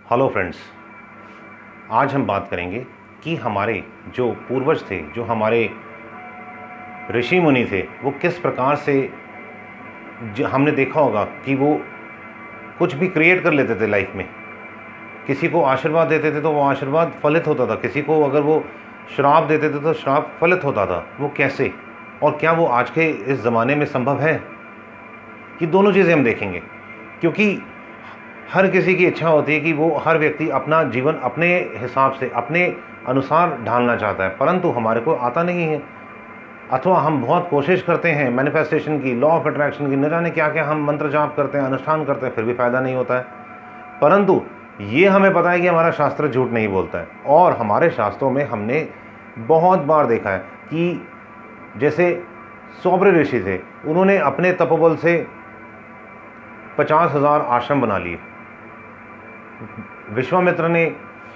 Hello friends, आज हम बात करेंगे कि हमारे जो पूर्वज थे, जो हमारे ऋषि मुनि थे, वो किस प्रकार से हमने देखा होगा कि वो कुछ भी क्रिएट कर लेते थे लाइफ में। किसी को आशीर्वाद देते थे तो वो आशीर्वाद फलित होता था, किसी को अगर वो श्राप देते थे तो श्राप फलित होता था। वो कैसे और क्या वो आज के इस ज़माने में संभव है? ये दोनों चीज़ें हम देखेंगे, क्योंकि हर किसी की इच्छा होती है कि वो हर व्यक्ति अपना जीवन अपने हिसाब से अपने अनुसार ढालना चाहता है, परंतु हमारे को आता नहीं है। अथवा हम बहुत कोशिश करते हैं मैनिफेस्टेशन की, लॉ ऑफ अट्रैक्शन की, न जाने क्या क्या हम मंत्र जाप करते हैं, अनुष्ठान करते हैं, फिर भी फ़ायदा नहीं होता है। परंतु ये हमें पता है कि हमारा शास्त्र झूठ नहीं बोलता है, और हमारे शास्त्रों में हमने बहुत बार देखा है कि जैसे सौभ्र ऋषि थे, उन्होंने अपने तपोबल से 50,000 आश्रम बना लिए। विश्वामित्र ने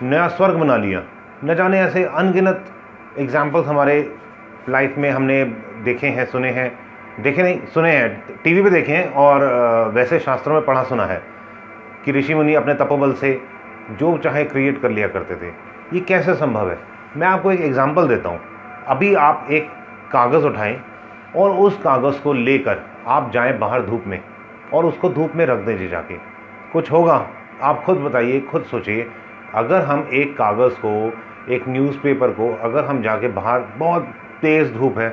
नया स्वर्ग बना लिया। न जाने ऐसे अनगिनत एग्जाम्पल्स हमारे लाइफ में हमने देखे हैं, सुने हैं, देखे नहीं सुने हैं, टीवी पे देखे हैं, और वैसे शास्त्रों में पढ़ा सुना है कि ऋषि मुनि अपने तपोबल से जो चाहे क्रिएट कर लिया करते थे। ये कैसे संभव है? मैं आपको एक एग्जाम्पल देता हूँ। अभी आप एक कागज़ उठाएं और उस कागज़ को लेकर आप जाएं बाहर धूप में, और उसको धूप में रख दीजिए जाके। कुछ होगा? आप खुद बताइए, खुद सोचिए। अगर हम एक कागज़ को, एक न्यूज़पेपर को, अगर हम जाके बाहर, बहुत तेज़ धूप है,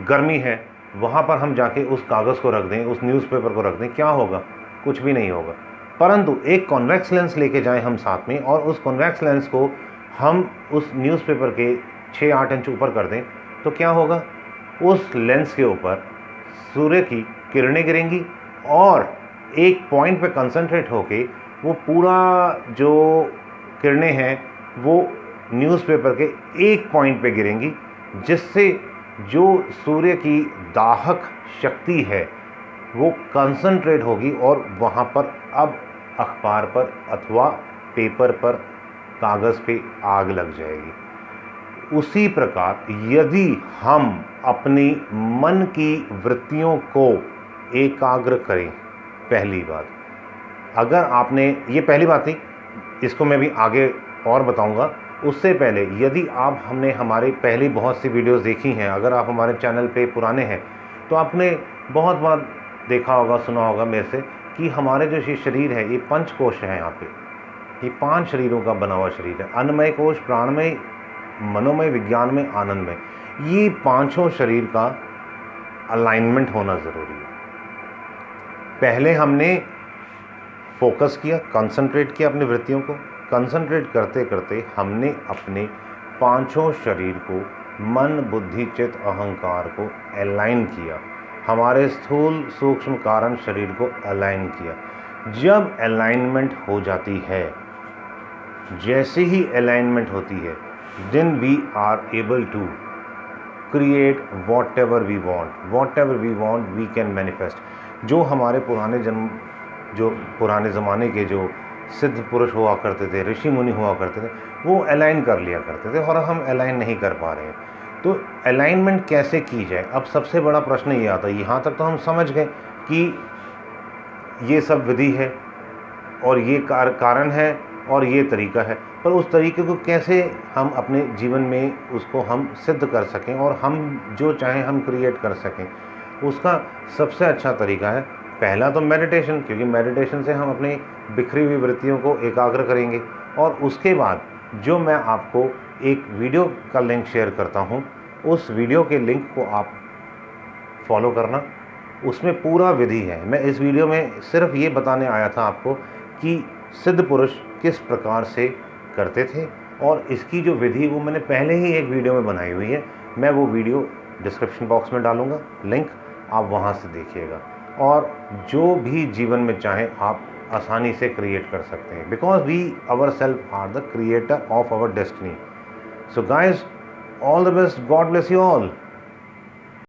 गर्मी है, वहाँ पर हम जाके उस कागज़ को रख दें, उस न्यूज़पेपर को रख दें, क्या होगा? कुछ भी नहीं होगा। परंतु एक कॉन्वेक्स लेंस लेके जाएं हम साथ में, और उस कॉन्वेक्स लेंस को हम उस न्यूज़पेपर के 6-8 इंच ऊपर कर दें, तो क्या होगा? उस लेंस के ऊपर सूर्य की किरणें गिरेंगी, और एक पॉइंट पे कंसंट्रेट होके वो पूरा जो किरणें हैं वो न्यूज़पेपर के एक पॉइंट पे गिरेंगी, जिससे जो सूर्य की दाहक शक्ति है वो कंसंट्रेट होगी, और वहाँ पर अब अखबार पर अथवा पेपर पर, कागज़ पे आग लग जाएगी। उसी प्रकार यदि हम अपनी मन की वृत्तियों को एकाग्र करें, पहली बात, अगर आपने, ये पहली बात थी, इसको मैं भी आगे और बताऊंगा। उससे पहले यदि आप हमने हमारी पहली बहुत सी वीडियोस देखी हैं, अगर आप हमारे चैनल पे पुराने हैं, तो आपने बहुत बार देखा होगा, सुना होगा मेरे से कि हमारे जो शरीर है, ये 5 कोश हैं। यहाँ पे ये 5 शरीरों का बना हुआ शरीर है। अन्नमय कोश, प्राणमय, मनोमय, विज्ञानमय, आनंदमय। ये 5 शरीर का अलाइनमेंट होना ज़रूरी है। पहले हमने फोकस किया, कंसंट्रेट किया अपनी वृत्तियों को। कंसंट्रेट करते करते हमने अपने 5 शरीर को, मन, बुद्धि, चित्त, अहंकार को अलाइन किया। हमारे स्थूल, सूक्ष्म, कारण शरीर को अलाइन किया। जब अलाइनमेंट हो जाती है, जैसे ही अलाइनमेंट होती है, then we are able to create whatever we want. Whatever we want we can manifest. जो हमारे पुराने ज़माने के जो सिद्ध पुरुष हुआ करते थे, ऋषि मुनि हुआ करते थे, वो अलाइन कर लिया करते थे, और हम अलाइन नहीं कर पा रहे हैं। तो अलाइनमेंट कैसे की जाए? अब सबसे बड़ा प्रश्न ये आता है। यहाँ तक तो हम समझ गए कि ये सब विधि है, और ये कारण है, और ये तरीका है, पर उस तरीके को कैसे हम अपने जीवन में उसको हम सिद्ध कर सकें, और हम जो चाहें हम क्रिएट कर सकें, उसका सबसे अच्छा तरीका है, पहला तो मेडिटेशन, क्योंकि मेडिटेशन से हम अपनी बिखरी हुई वृत्तियों को एकाग्र करेंगे। और उसके बाद जो मैं आपको एक वीडियो का लिंक शेयर करता हूँ, उस वीडियो के लिंक को आप फॉलो करना। उसमें पूरा विधि है। मैं इस वीडियो में सिर्फ ये बताने आया था आपको कि सिद्ध पुरुष किस प्रकार से करते थे, और इसकी जो विधि वो मैंने पहले ही एक वीडियो में बनाई हुई है। मैं वो वीडियो डिस्क्रिप्शन बॉक्स में डालूंगा, लिंक, आप वहाँ से देखिएगा, और जो भी जीवन में चाहे आप आसानी से क्रिएट कर सकते हैं, because we ourselves are the creator of our destiny. So guys, all the best, God bless you all.